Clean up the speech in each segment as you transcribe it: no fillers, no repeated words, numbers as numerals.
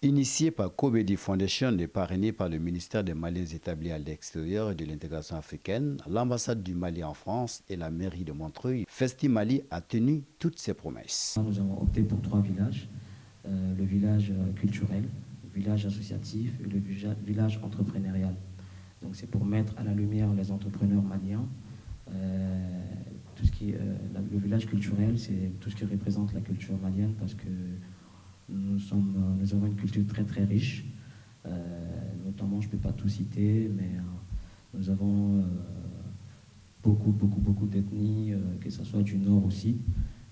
Initié par Kobedi Foundation et parrainé par le ministère des Maliens établis à l'extérieur et de l'intégration africaine, l'ambassade du Mali en France et la mairie de Montreuil, Festi Mali a tenu toutes ses promesses. Nous avons opté pour 3 villages, le village culturel, le village associatif et le village entrepreneurial. Donc c'est pour mettre à la lumière les entrepreneurs maliens. Le village culturel, c'est tout ce qui représente la culture malienne parce que nous avons une culture très très riche, notamment, je ne peux pas tout citer, mais nous avons beaucoup d'ethnies, que ce soit du nord aussi.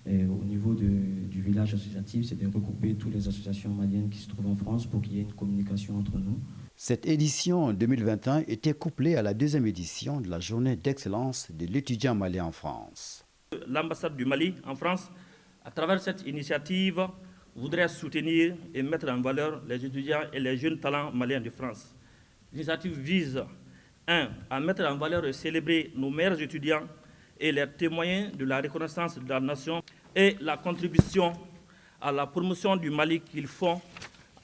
Et au niveau du village associatif, c'est de regrouper toutes les associations maliennes qui se trouvent en France pour qu'il y ait une communication entre nous. Cette édition 2021 était couplée à la deuxième édition de la journée d'excellence de l'étudiant malien en France. L'ambassade du Mali en France, à travers cette initiative, voudrait soutenir et mettre en valeur les étudiants et les jeunes talents maliens de France. L'initiative vise, 1. à mettre en valeur et célébrer nos meilleurs étudiants et les témoins de la reconnaissance de la nation et la contribution à la promotion du Mali qu'ils font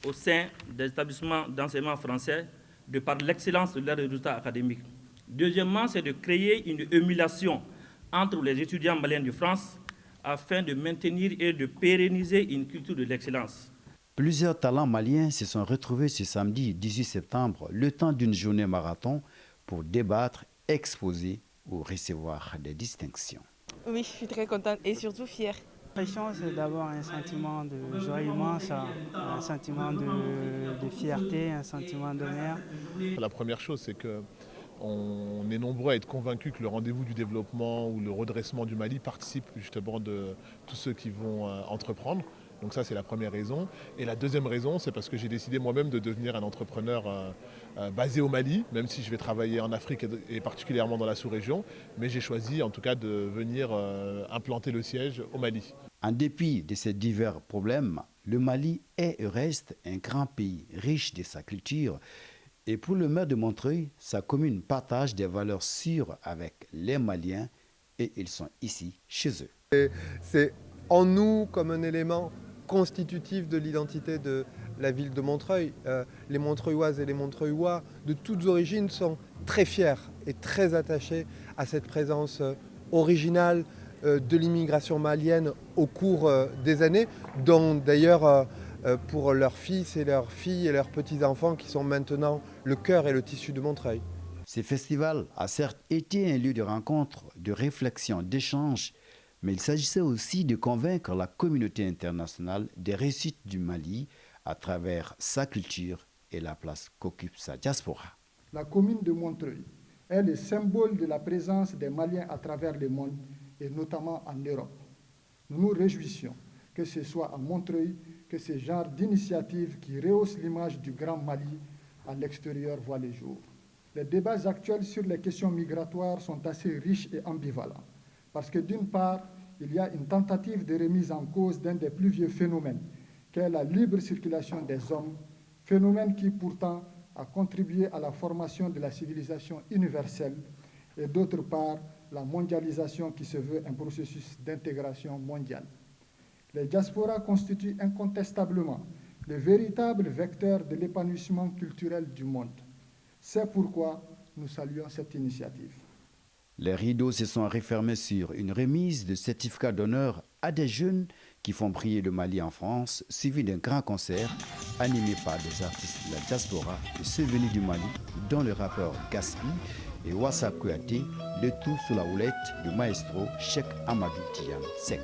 au sein des établissements d'enseignement français de par l'excellence de leurs résultats académiques. Deuxièmement, c'est de créer une émulation entre les étudiants maliens de France afin de maintenir et de pérenniser une culture de l'excellence. Plusieurs talents maliens se sont retrouvés ce samedi 18 septembre, le temps d'une journée marathon, pour débattre, exposer ou recevoir des distinctions. Oui, je suis très contente et surtout fière. L'impression, c'est d'abord un sentiment de joie immense, un sentiment de fierté, un sentiment d'honneur. La première chose, c'est que on est nombreux à être convaincus que le rendez-vous du développement ou le redressement du Mali participe justement de tous ceux qui vont entreprendre. Donc ça, c'est la première raison. Et la deuxième raison, c'est parce que j'ai décidé moi-même de devenir un entrepreneur basé au Mali, même si je vais travailler en Afrique et particulièrement dans la sous-région. Mais j'ai choisi en tout cas de venir implanter le siège au Mali. En dépit de ces divers problèmes, le Mali est et reste un grand pays riche de sa culture. Et pour le maire de Montreuil, sa commune partage des valeurs sûres avec les Maliens et ils sont ici, chez eux. C'est en nous comme un élément constitutif de l'identité de la ville de Montreuil. Les Montreuilloises et les Montreuillois de toutes origines sont très fiers et très attachés à cette présence originale de l'immigration malienne au cours des années, dont d'ailleurs pour leurs fils et leurs filles et leurs petits-enfants qui sont maintenant le cœur et le tissu de Montreuil. Ce festival a certes été un lieu de rencontre, de réflexion, d'échange, mais il s'agissait aussi de convaincre la communauté internationale des réussites du Mali à travers sa culture et la place qu'occupe sa diaspora. La commune de Montreuil est le symbole de la présence des Maliens à travers le monde et notamment en Europe. Nous nous réjouissons que ce soit à Montreuil que ce genre d'initiative qui rehausse l'image du Grand Mali à l'extérieur voit le jour. Les débats actuels sur les questions migratoires sont assez riches et ambivalents, parce que d'une part, il y a une tentative de remise en cause d'un des plus vieux phénomènes, qu'est la libre circulation des hommes, phénomène qui pourtant a contribué à la formation de la civilisation universelle, et d'autre part, la mondialisation qui se veut un processus d'intégration mondiale. Les diasporas constituent incontestablement le véritable vecteur de l'épanouissement culturel du monde. C'est pourquoi nous saluons cette initiative. Les rideaux se sont refermés sur une remise de certificats d'honneur à des jeunes qui font briller le Mali en France, suivi d'un grand concert animé par des artistes de la diaspora et ceux venus du Mali, dont le rappeur Gaspi et Wassa Kouyaté, le tout sous la houlette du maestro Cheikh Amadou Tidiane Seck.